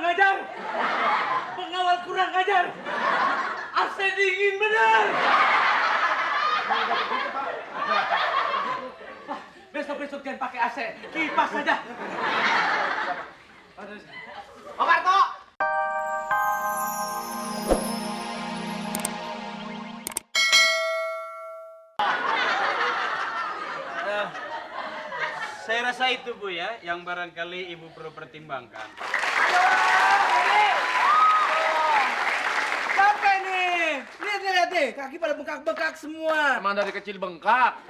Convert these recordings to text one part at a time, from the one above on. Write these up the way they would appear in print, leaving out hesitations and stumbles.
ajar. Pengawal kurang ajar. AC dingin bener. Besok-besok jangan pakai AC, kipas saja. Pak Karto! Saya rasa itu Bu ya, yang barangkali Ibu perlu pertimbangkan. Capek nih. Lihat nih, kaki pada bengkak-bengkak semua. Emang dari kecil bengkak.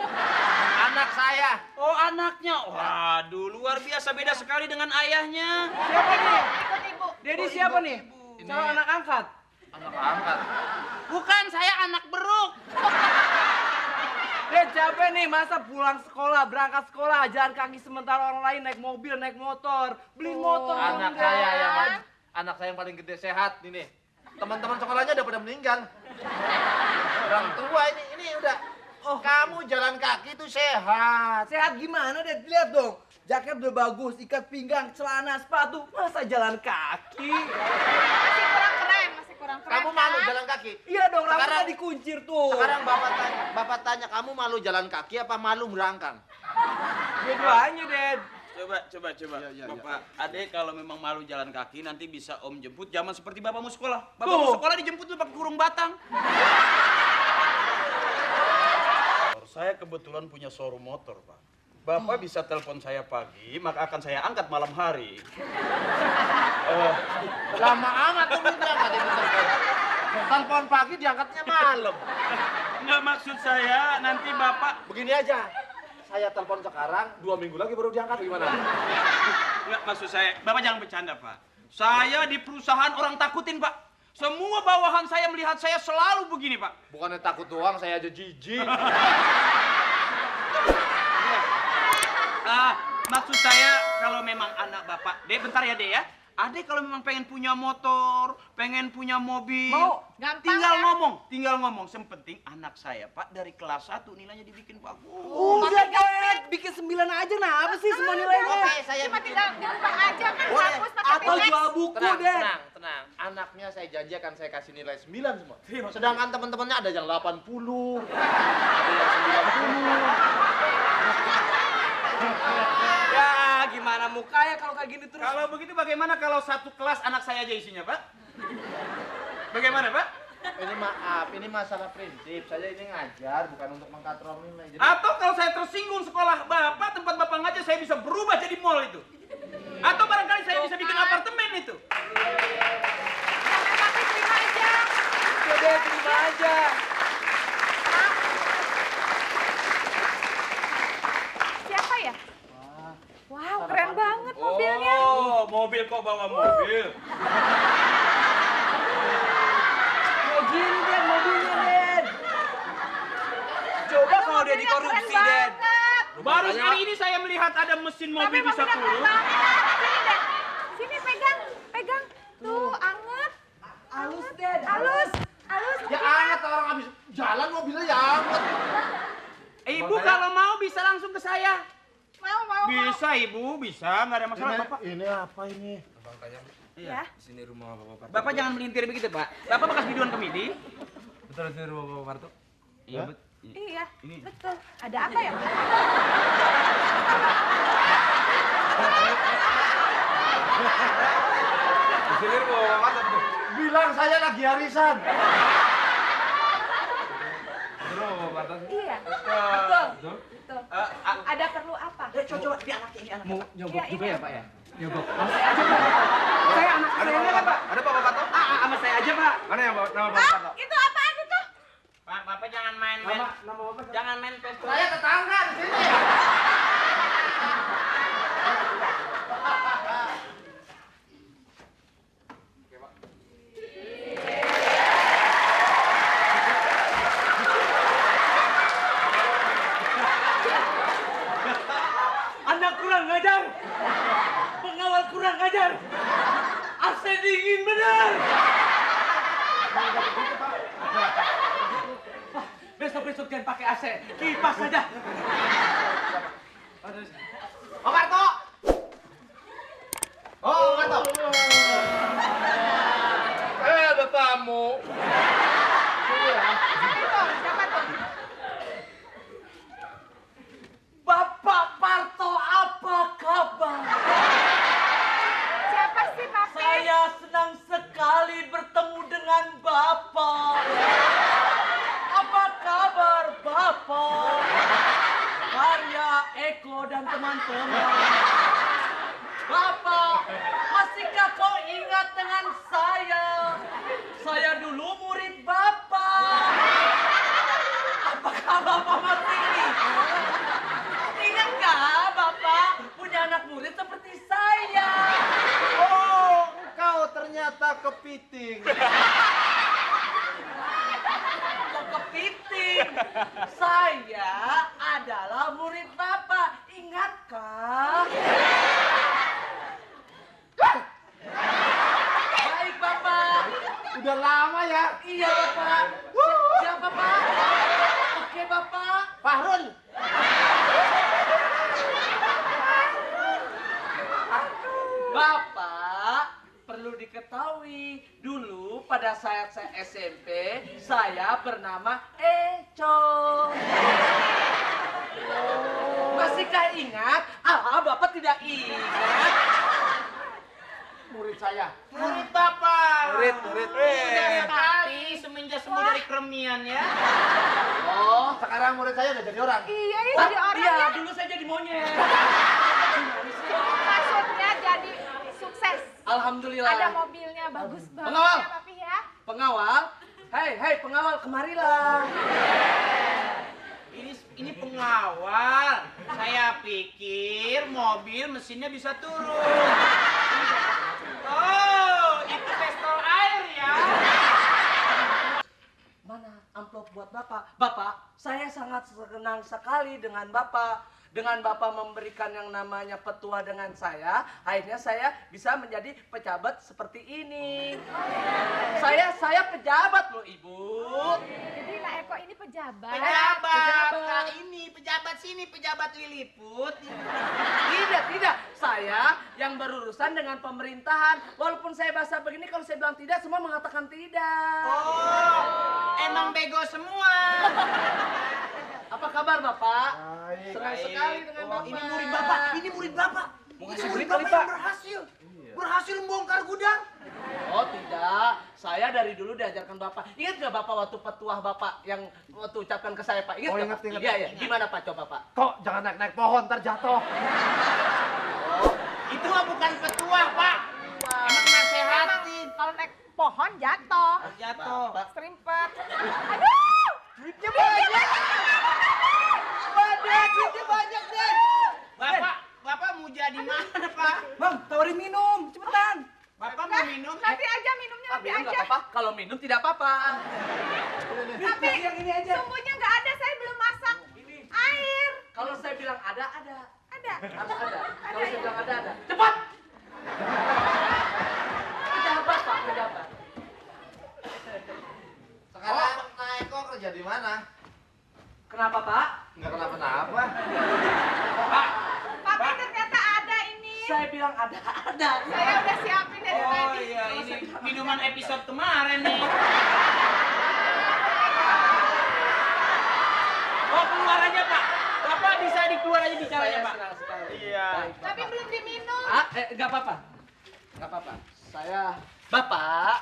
Anak saya. Oh anaknya, waduh luar biasa beda sekali dengan ayahnya. Siapa nih? Ikut ibu. Dedi siapa nih? Ini- Calon anak angkat. Anak angkat. Bukan, saya anak beruk. Ded, capek nih, masa pulang sekolah, berangkat sekolah, jalan kaki sementara orang lain naik mobil, naik motor. Beli motor dong, Anak Ded. saya yang paling gede sehat ini. Teman-teman sekolahnya udah pada meninggal. Orang tua ini udah. Oh, kamu jalan kaki itu sehat. Sehat gimana, Ded? Lihat dong. Jaket udah bagus, ikat pinggang, celana, sepatu. Masa jalan kaki? Masih kurang keren, masih kurang keren. Kamu malu kan? jalan kaki? Iya dong, rambutnya Sekarang- dikuncir tuh. Sekarang bapak tanya, kamu malu jalan kaki apa malu merangkang? Dua-duanya, Ded. Coba. Bapak, adek kalau memang malu jalan kaki nanti bisa Om jemput zaman seperti bapakmu sekolah. Bapakmu Tuh. sekolah dijemput tuh pakai kurung batang. Saya kebetulan punya showroom motor, Pak. Bapak bisa telepon saya pagi, maka akan saya angkat malam hari. Lama amat tuh diangkatin telepon. Telepon pagi diangkatnya malam. Nggak maksud saya nanti Bapak... Begini aja. Saya telepon sekarang, 2 minggu lagi baru diangkat gimana? Nggak maksud saya, Bapak jangan bercanda, Pak. Saya di perusahaan orang takutin, Pak. Semua bawahan saya melihat saya selalu begini, Pak. Bukannya takut doang, saya aja jijik. Maksud saya kalau memang anak Bapak, Dek bentar ya, Dek ya. Adek kalau memang pengen punya motor, pengen punya mobil, Mau. Gampang tinggal ngomong. Yang penting anak saya, Pak, dari kelas 1 nilainya dibikin bagus. Udah, Ded. Bikin 9 aja, nah apa sih semua nilainya? Oke, saya Cuma tinggal gampang aja kan, Boleh. hapus pakai Atau timex. jual buku, tenang, Ded. tenang. Anaknya saya janji akan saya kasih nilai 9 semua. Sedangkan teman-temannya ada yang 80, ada yang 90. Ya, gimana mukanya kalau kayak gini terus? Kalau begitu bagaimana kalau satu kelas anak saya aja isinya, Pak? Bagaimana, Pak? Ini maaf, ini masalah prinsip. Saya ini ngajar, bukan untuk mengkatrol nilai. Jadi Atau kalau saya tersinggung sekolah Bapak, tempat Bapak ngajar, saya bisa berubah jadi mall itu. Atau barangkali saya bisa bikin apartemen itu. Tapi terima aja. Udah, Ded, terima aja. Siapa ya? Wow, keren banget mobilnya. Oh, mobil kok bawa mobil? Kayak gini, Ded, mobilnya, Ded. Coba kalau dia Mobilnya dikorupsi, keren Ded. banget. Baru kali ini saya melihat ada mesin Tapi mobil bisa mobilnya keren turun. banget. Sini deh. Sini pegang. Tuh, anget. Halus, Ded. Halus. ya anget orang habis jalan mobilnya ya anget. Ibu kalau mau bisa langsung ke saya. Mau. Bisa Ibu, bisa, nggak ada masalah Bapak. Ini apa ini? Ya. Di sini rumah Bapak Parto. Bapak jangan melintir begitu Pak. Bapak bekas biduan Kemidi. Betul, di sini rumah Bapak Parto. Iya, Iya, Ini. betul. Ada apa ya? Di sini rumah Bapak Parto. Betul. Bilang saya lagi arisan. Di rumah Bapak Parto. Iya. Betul. Betul. Ada perlu apa? Coba di anaknya ini anak. Mau nyogok Iya, juga ini. ya, Pak ya? Nyogok. Sama saya aja, Pak. Saya anak Ada saya, Bapak Pak. Parto? Ada Bapak Parto? Sama saya aja, Pak. Mana yang nama Bapak Parto? Itu apaan itu? Pak, Bapak jangan main-main. Nama Bapak. Jangan main pistol. Saya tetangga di sini. Anak kurang ajar. Pengawal kurang ajar. AC dingin bener. Besok-besok jangan pakai AC, kipas saja. Pak Karto. Oh, Pak Karto. Saya dulu murid Bapak. Apakah Bapak masih ingat? Ingat nggak Bapak punya anak murid seperti saya? Oh, engkau ternyata kepiting. Kok kepiting? Saya adalah murid Bapak. Ingatkah? Baik Bapak. Udah lama ya. Iya Bapak. Siapa Pak? Oke Bapak. Fahrul. Bapak, perlu diketahui, dulu pada saat saya SMP, saya bernama Eco. Masihkah ingat? Bapak tidak ingat. Murid saya. Murid Bapak. Murid. Mudah sekali semenjak sembuh dari kremian ya. Oh, sekarang murid saya udah jadi orang. Iya, ini jadi orang Iya, ya. dulu saya jadi monyet. Maksudnya jadi sukses. Alhamdulillah. Ada mobilnya, bagus banget Pengawal. ya Papi ya. Pengawal, hei pengawal, kemarilah. Ini pengawal. Saya pikir mobil mesinnya bisa turun. Oh, itu pistol air ya. Mana amplop buat Bapak? Bapak, saya sangat senang sekali dengan Bapak. Dengan Bapak memberikan yang namanya petua dengan saya, akhirnya saya bisa menjadi pejabat seperti ini. Saya pejabat loh, Ibu. Jadi Nak Eko ini pejabat. Pejabat. Nah, ini pejabat sini, pejabat Liliput. Tidak. Saya yang berurusan dengan pemerintahan. Walaupun saya bahasa begini, kalau saya bilang tidak, semua mengatakan tidak. Oh, emang bego semua. Apa kabar Bapak? Baik. Senang sekali dengan Bapak. Ini murid Bapak. Mau ngasih murid Bapak kali, yang Pak? berhasil. Berhasil membongkar gudang. Oh tidak, saya dari dulu diajarkan Bapak. Ingat nggak Bapak waktu petuah Bapak yang waktu ucapkan ke saya Pak? Ingat Oh, nggak, ingat, Pak? ingat. Iya. Gimana Pak? Coba Pak. Kok jangan naik pohon, ntar jatuh. Itu mah bukan petuah, Pak. Emang nasehatin. Kalau naik pohon jatuh. Jatuh. Serimpet. Aduh! Duitnya banyak. Duitnya banyak, Den. Bapak mau jadi mana, Pak? Bang, tawarin minum, cepetan. Bapak mau minum? Nanti aja minumnya, nanti Minum nggak aja. apa-apa. Kalau minum tidak apa-apa. Tapi yang ini aja. sumbunya nggak ada, saya belum masak. Ini. Air. Kalau saya bilang ada. Ada. Harus ada. Kalau Ada, saya ya? bilang ada. Cepat. Pejabat Pak, pejabat. Sekarang Naeko kerja di mana? Kenapa Pak? Nggak kenapa-napa. Papi ternyata ada ini. Saya bilang ada. Saya udah siapin dari Oh tadi. iya, ini minuman episode kemarin nih. Oh, keluar aja, Pak. Bapak bisa dikeluar aja bicaranya, Saya Pak. senang sekali. Iya. Baik, Bapak. Tapi belum diminum. Nggak apa-apa. Nggak apa-apa. Bapak,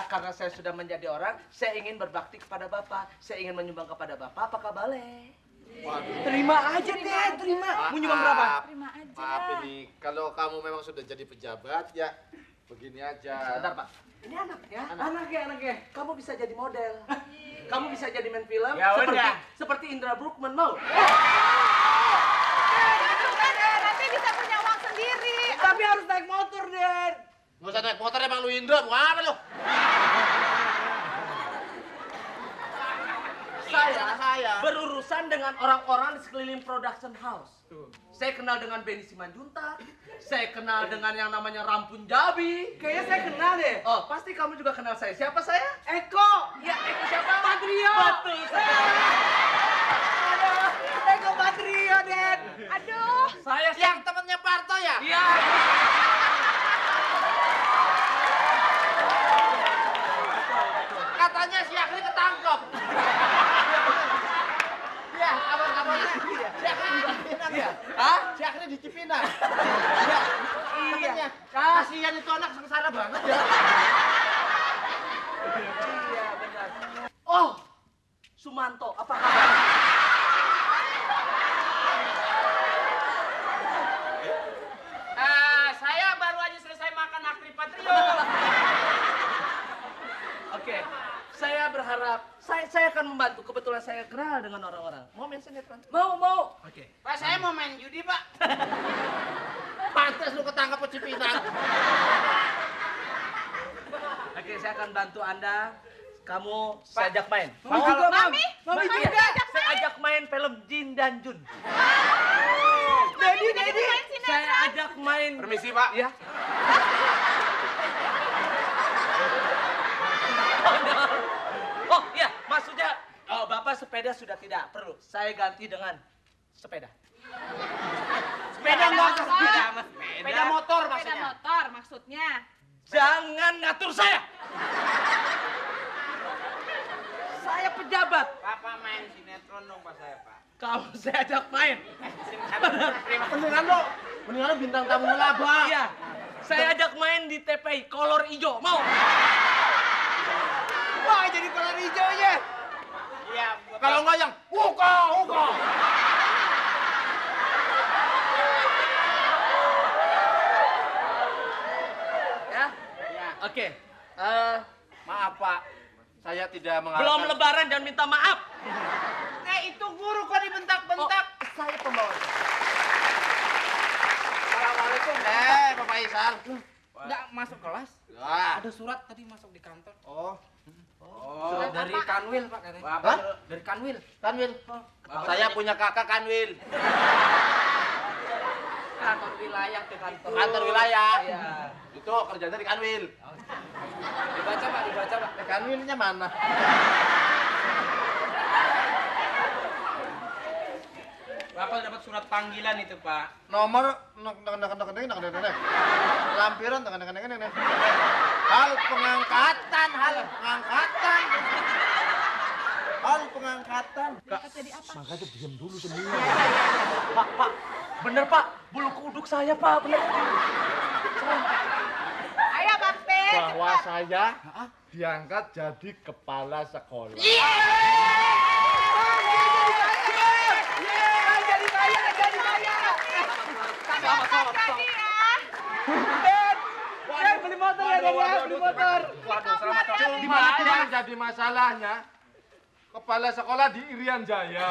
karena saya sudah menjadi orang, saya ingin berbakti kepada Bapak. Saya ingin menyumbang kepada Bapak, apakah boleh? Terima aja, Den, terima. Mau nyumbang berapa? Terima aja. Maaf ini, kalau kamu memang sudah jadi pejabat, ya begini aja. Bentar, Pak. Ini anaknya. Anaknya. Kamu bisa jadi model. Kamu bisa jadi main film. Ya udah. Seperti Indra Bruggman mau. Nanti bisa punya uang sendiri. Tapi harus naik motor, Den. Nggak usah naik motor, emang lu Indra, mau apa lu? Saya berurusan dengan orang-orang di sekeliling production house. Saya kenal dengan Benny Simanjuntak. Saya kenal dengan yang namanya Rampun Jabi. Kayaknya saya kenal deh. Oh, pasti kamu juga kenal saya. Siapa saya? Eko. Ya, Eko siapa? Patrio. Betul sekali. Aduh, Eko Patrio, Den. Aduh. Saya Yang temennya Parto ya? Iya. Katanya si Akri ketangkep. Ya, kabar-kabarnya. Si Akri di Cipinang ya? Hah? Si Akri di Cipinang. Iya. Kasihan itu anak sengsara banget ya. Iya, benar. Oh, Sumanto, apa kabar? Saya baru aja selesai makan Akri Patrio. Saya akan membantu. Kebetulan saya kenal dengan orang-orang. Mau main sinetron? Mau. Oke. Pak, saya mau main judi, Pak. Pantes lu ketangkap ke Cipinang. Oke, saya akan bantu Anda. Kamu saya ajak main. Mami juga. Saya ajak main film Jin dan Jun. Dedi. Saya ajak main. Permisi, Pak. Ya. Oh iya, maksudnya Bapak sepeda sudah tidak perlu. Saya ganti dengan sepeda. Sepeda motor. Sepeda motor Sepeda maksudnya. motor maksudnya. Jangan ngatur saya. Saya pejabat. Bapak main sinetron dong Pak saya, Pak. Kamu saya ajak main. Mendingan lo bintang tamu laba. Iya. Saya ajak main di TPI kolor hijau. Mau? Wah, jadi kolor hijaunya. Iya, Kalau nggak yang uka. Ya. Iya. Oke. Maaf, Pak. Saya tidak mengharapkan. Belum lebaran jangan minta maaf. Itu guru kok dibentak-bentak. Saya pembawa. Assalamualaikum. Bapak Isal. Nggak masuk kelas. Wah. Ada surat tadi masuk di kantor. Oh. Surat dari Kanwil, Pak, katanya. Hah? Dari Kanwil. Kanwil. Saya punya kakak Kanwil. Kantor wilayah ke kantor. Kantor wilayah. Iya. Itu kerjanya di Kanwil. Dibaca, Pak. Kanwilnya mana? Bapak dapat surat panggilan itu, Pak. Nomor lampiran hal pengangkatan. Pak, bener Pak, bulu kuduk saya Pak, bener. Ayo Bang P. Bahwa cepat. saya diangkat jadi kepala sekolah. Selamat. Jadi ya. Beli motor ya, beli motor. Waduh, selamat. Cuma yang jadi masalahnya kepala sekolah di Irian Jaya.